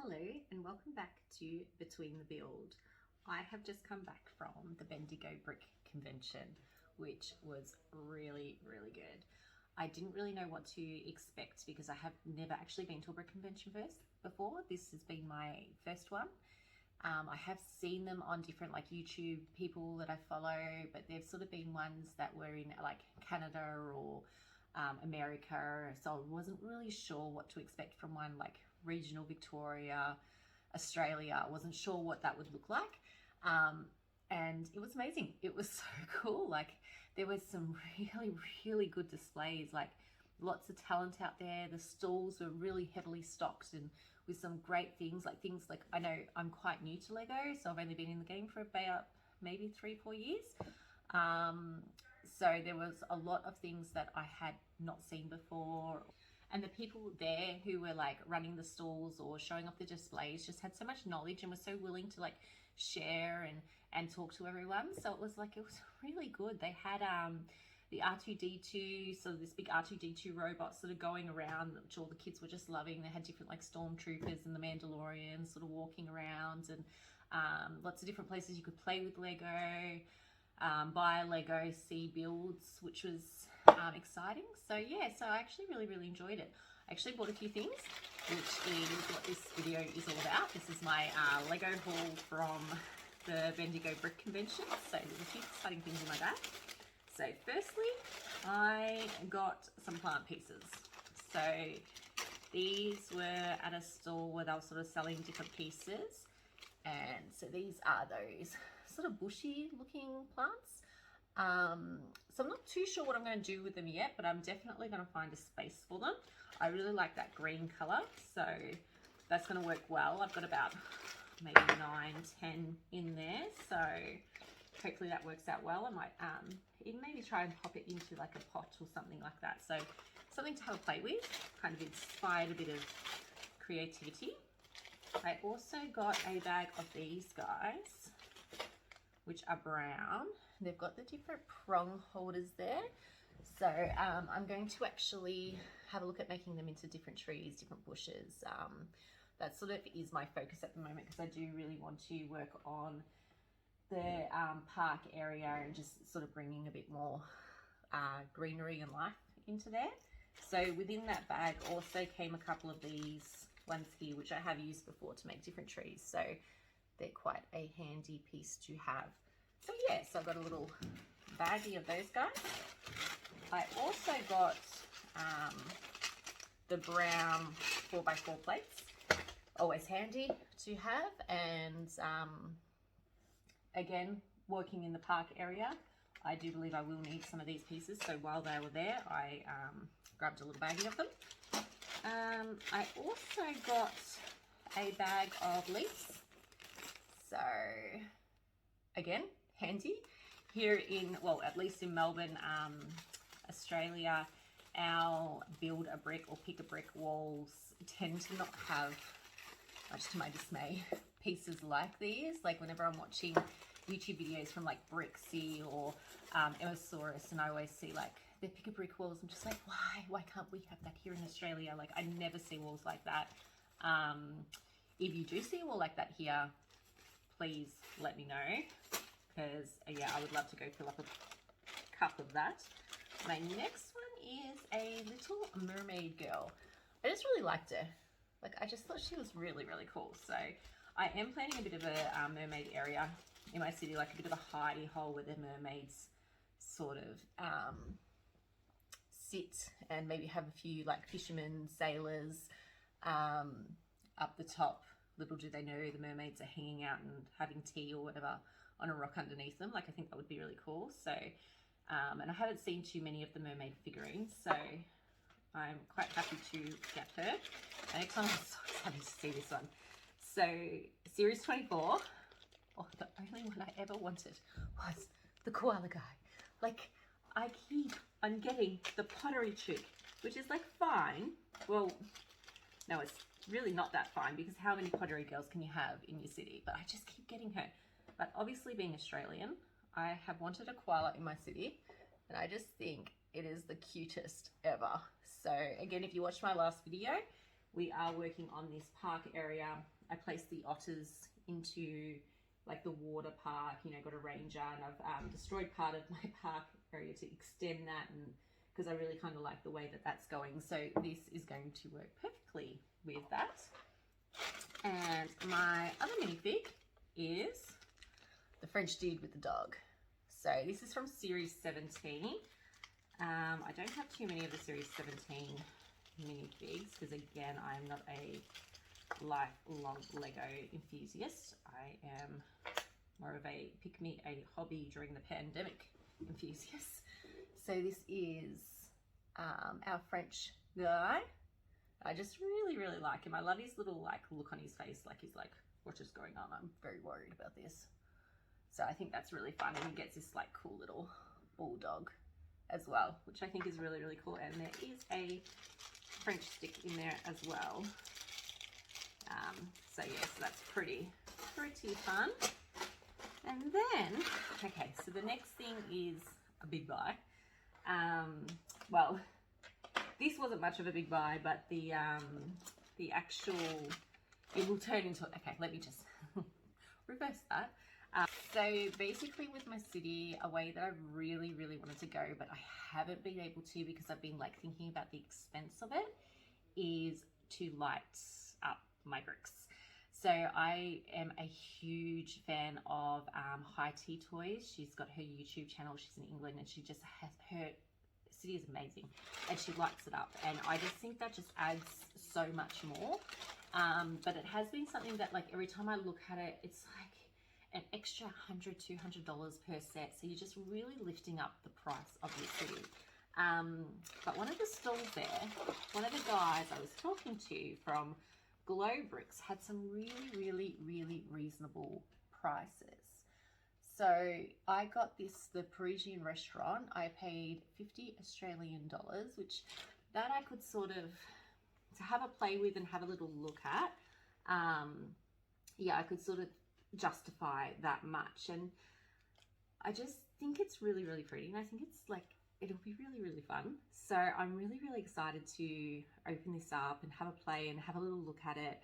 Hello and welcome back to Between the Build. I have just come back from the Bendigo Brick Convention, which was really good. I didn't really know what to expect because I have never actually been to a brick convention before. This has been my first one. I have seen them on different like YouTube people that I follow, but they've sort of been ones that were in like Canada or America, so I wasn't really sure what to expect from one like regional Victoria, Australia. I wasn't sure what that would look like, and it was amazing. It was so cool. Like there was some really good displays, like lots of talent out there. The stalls were really heavily stocked and with some great things like I know I'm quite new to Lego, so I've only been in the game for about maybe 3-4 years. So there was a lot of things that I had not seen before. And the people there who were like running the stalls or showing off the displays just had so much knowledge and were so willing to like share and talk to everyone. So it was really good. They had the R2-D2, so this big R2-D2 robot sort of going around, which all the kids were just loving. They had different like stormtroopers and the Mandalorians sort of walking around, and lots of different places you could play with Lego, buy Lego, see builds, which was exciting. So yeah, so I actually really enjoyed it. I actually bought a few things, which is what this video is all about. This is my Lego haul from the Bendigo Brick Convention. So there's a few exciting things in my bag. So firstly, I got some plant pieces. So these were at a store where they were sort of selling different pieces. And so these are those sort of bushy looking plants. So I'm not too sure what I'm going to do with them yet, but I'm definitely going to find a space for them. I really like that green color, so that's going to work well. I've got about maybe 9-10 in there, so hopefully that works out well. I might even maybe try and pop it into like a pot or something like that. So something to have a play with, kind of inspired a bit of creativity. I also got a bag of these guys, which are brown. They've got the different prong holders there. So I'm going to actually have a look at making them into different trees, different bushes. That sort of is my focus at the moment, because I do really want to work on the park area and just sort of bringing a bit more greenery and life into there. So within that bag also came a couple of these ones here, which I have used before to make different trees. So they're quite a handy piece to have. So yes, I've got a little baggie of those guys. I also got the brown 4x4 plates, always handy to have. And again, working in the park area, I do believe I will need some of these pieces. So while they were there, I grabbed a little baggie of them. I also got a bag of leaves. So again, handy. Here in, well, at least in Melbourne, Australia, our build a brick or pick a brick walls tend to not have, much to my dismay, pieces like these. Like whenever I'm watching YouTube videos from like Brixie or Emmasaurus, and I always see like the pick a brick walls, I'm just like, why can't we have that here in Australia? Like I never see walls like that. If you do see a wall like that here, please let me know, because yeah, I would love to go fill up a cup of that. My next one is a little mermaid girl. I just really liked her. Like I just thought she was really cool. So I am planning a bit of a mermaid area in my city, like a bit of a hidey hole where the mermaids sort of sit, and maybe have a few like fishermen, sailors up the top. Little do they know the mermaids are hanging out and having tea or whatever on a rock underneath them. Like I think that would be really cool. So and I haven't seen too many of the mermaid figurines, so I'm quite happy to get her. And next one, I'm so excited to see this one. So series 24, the only one I ever wanted was the koala guy. Like I keep on getting the pottery chick, which is like fine. Well, no, it's really not that fine, because how many pottery girls can you have in your city? But I just keep getting her. But obviously being Australian, I have wanted a koala in my city, and I just think it is the cutest ever. So again, if you watched my last video, we are working on this park area. I placed the otters into like the water park, you know, got a ranger, and I've destroyed part of my park area to extend that, and because I really kind of like the way that that's going. So this is going to work perfectly with that. And my other minifig is the French dude with the dog. So this is from series 17. I don't have too many of the series 17 minifigs because, again, I am not a lifelong Lego enthusiast. I am more of a a hobby during the pandemic enthusiast. So this is our French guy. I just really, really like him. I love his little like look on his face, like he's like, what is going on? I'm very worried about this. So I think that's really fun, and he gets this like cool little bulldog as well, which I think is really, really cool. And there is a French stick in there as well. So yes, that's pretty fun. And then, okay, so the next thing is a big buy. Well, this wasn't much of a big buy, but the actual, it will turn into, okay, let me just reverse that. So basically with my city, a way that I really, really wanted to go, but I haven't been able to because I've been like thinking about the expense of it, is to light up my bricks. So I am a huge fan of High Tea Toys. She's got her YouTube channel. She's in England, and she just has, her city is amazing, and she lights it up. And I just think that just adds so much more. But it has been something that like every time I look at it, it's like an extra $100, $200 per set. So you're just really lifting up the price of your city. But one of the stalls there, one of the guys I was talking to from Glow Bricks had some really, really, really reasonable prices. So I got this, the Parisian restaurant. I paid 50 Australian dollars, which that I could sort of to have a play with and have a little look at. Yeah, I could sort of justify that much, and I just think it's really, really pretty, and I think it's like it'll be really, really fun. So I'm really, really excited to open this up and have a play and have a little look at it.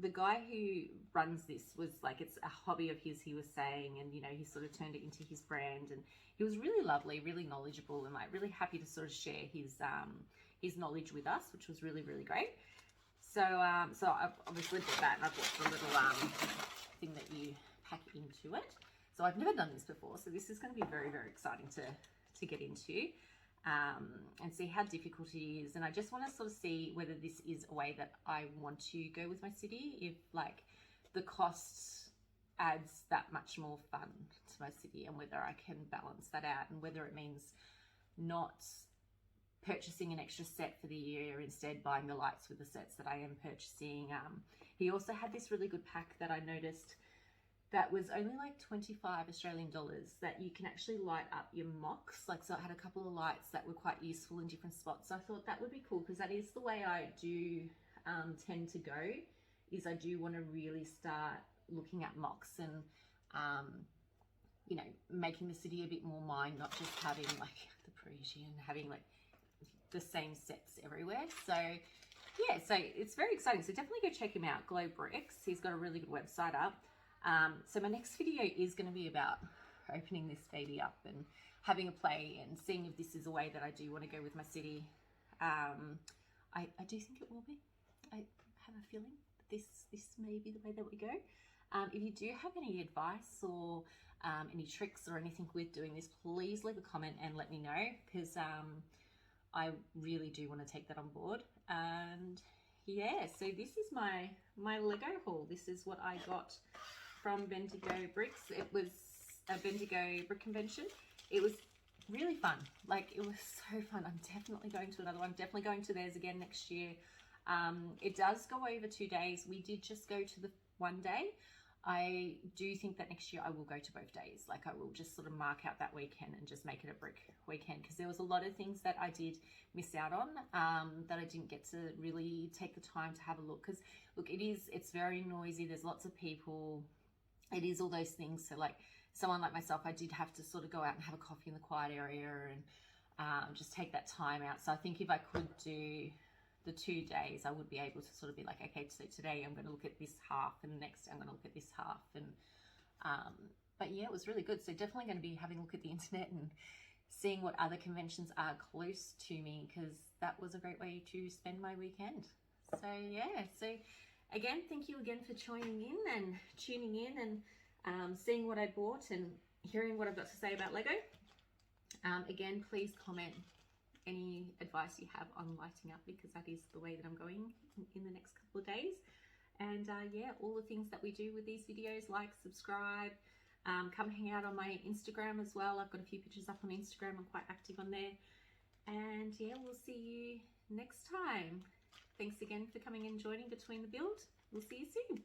The guy who runs this was like, it's a hobby of his, he was saying, and you know, he sort of turned it into his brand, and he was really lovely, really knowledgeable, and like really happy to sort of share his knowledge with us, which was really, really great. So so I've obviously bought that, and I've bought the little thing that you pack into it. So I've never done this before, so this is going to be very, very exciting to get into and see how difficult it is. And I just want to sort of see whether this is a way that I want to go with my city, if like the cost adds that much more fun to my city, and whether I can balance that out, and whether it means not purchasing an extra set for the year, instead buying the lights with the sets that I am purchasing. He also had this really good pack that I noticed that was only like 25 Australian dollars, that you can actually light up your mocks. Like, so it had a couple of lights that were quite useful in different spots. So I thought that would be cool, because that is the way I do tend to go, is I do want to really start looking at mocks and you know, making the city a bit more mine, not just having like the Parisian, having like the same sets everywhere. So yeah, so it's very exciting. So definitely go check him out, Glow Bricks. He's got a really good website up. So my next video is going to be about opening this baby up and having a play and seeing if this is a way that I do want to go with my city. I do think it will be. I have a feeling that this may be the way that we go. If you do have any advice or any tricks or anything with doing this, please leave a comment and let me know, because I really do want to take that on board. And yeah, so this is my Lego haul. This is what I got from Bendigo Bricks. It was a Bendigo Brick Convention. It was really fun. Like, it was so fun. I'm definitely going to another one. Definitely going to theirs again next year. It does go over 2 days. We did just go to the one day. I do think that next year I will go to both days. Like, I will just sort of mark out that weekend and just make it a brick weekend, because there was a lot of things that I did miss out on, that I didn't get to really take the time to have a look. Because look, it's very noisy. There's lots of people. It is all those things. So like someone like myself, I did have to sort of go out and have a coffee in the quiet area and just take that time out. So I think if I could do the 2 days, I would be able to sort of be like, okay, so today I'm going to look at this half, and the next I'm going to look at this half. And but yeah, it was really good. So definitely going to be having a look at the internet and seeing what other conventions are close to me, because that was a great way to spend my weekend. So yeah, so again, thank you again for joining in and tuning in and seeing what I bought and hearing what I've got to say about Lego. Again, please comment any advice you have on lighting up, because that is the way that I'm going in the next couple of days. And yeah, all the things that we do with these videos, like, subscribe, come hang out on my Instagram as well. I've got a few pictures up on Instagram. I'm quite active on there. And yeah, we'll see you next time. Thanks again for coming and joining Between the Build. We'll see you soon.